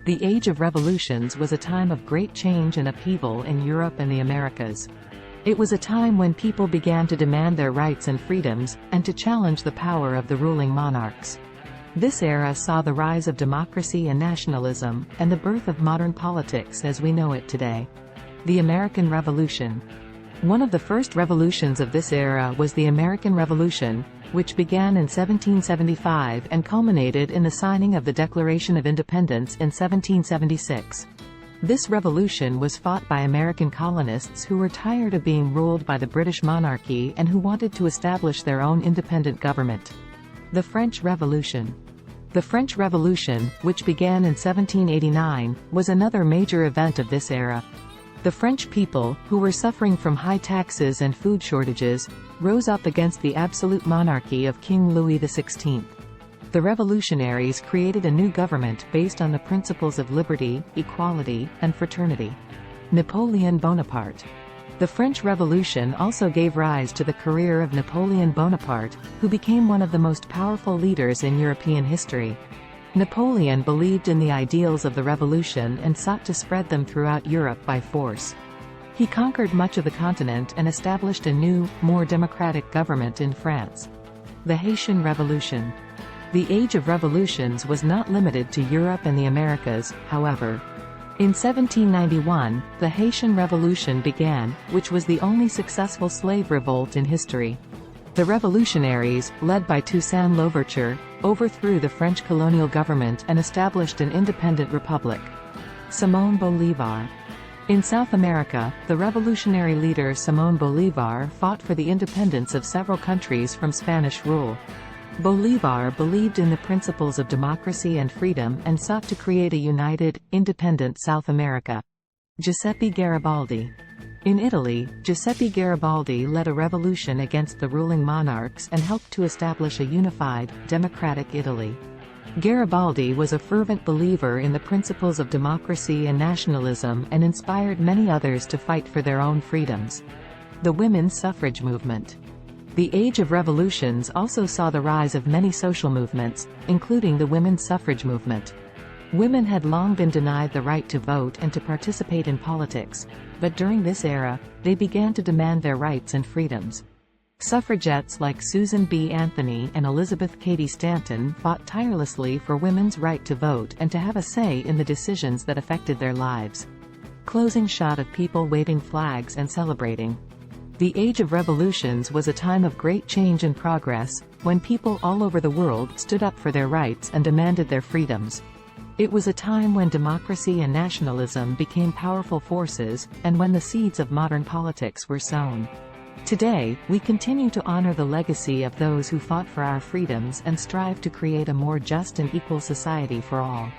The Age of Revolutions was a time of great change and upheaval in Europe and the Americas. It was a time when people began to demand their rights and freedoms, and to challenge the power of the ruling monarchs. This era saw the rise of democracy and nationalism, and the birth of modern politics as we know it today. The American Revolution. One of the first revolutions of this era was the American Revolution, which began in 1775 and culminated in the signing of the Declaration of Independence in 1776. This revolution was fought by American colonists who were tired of being ruled by the British monarchy and who wanted to establish their own independent government. The French Revolution. The French Revolution, which began in 1789, was another major event of this era. The French people, who were suffering from high taxes and food shortages, rose up against the absolute monarchy of King Louis XVI. The revolutionaries created a new government based on the principles of liberty, equality, and fraternity. Napoleon Bonaparte. The French Revolution also gave rise to the career of Napoleon Bonaparte, who became one of the most powerful leaders in European history. Napoleon believed in the ideals of the revolution and sought to spread them throughout Europe by force. He conquered much of the continent and established a new, more democratic government in France. The Haitian Revolution. The Age of Revolutions was not limited to Europe and the Americas, however. In 1791, the Haitian Revolution began, which was the only successful slave revolt in history. The revolutionaries, led by Toussaint Louverture, overthrew the French colonial government and established an independent republic. Simón Bolívar. In South America, the revolutionary leader Simón Bolívar fought for the independence of several countries from Spanish rule. Bolívar believed in the principles of democracy and freedom and sought to create a united, independent South America. Giuseppe Garibaldi. In Italy, Giuseppe Garibaldi led a revolution against the ruling monarchs and helped to establish a unified, democratic Italy. Garibaldi was a fervent believer in the principles of democracy and nationalism and inspired many others to fight for their own freedoms. The women's suffrage movement. The Age of Revolutions also saw the rise of many social movements, including the women's suffrage movement. Women had long been denied the right to vote and to participate in politics, but during this era, they began to demand their rights and freedoms. Suffragettes like Susan B. Anthony and Elizabeth Cady Stanton fought tirelessly for women's right to vote and to have a say in the decisions that affected their lives. Closing shot of people waving flags and celebrating. The Age of Revolutions was a time of great change and progress, when people all over the world stood up for their rights and demanded their freedoms. It was a time when democracy and nationalism became powerful forces, and when the seeds of modern politics were sown. Today, we continue to honor the legacy of those who fought for our freedoms and strive to create a more just and equal society for all.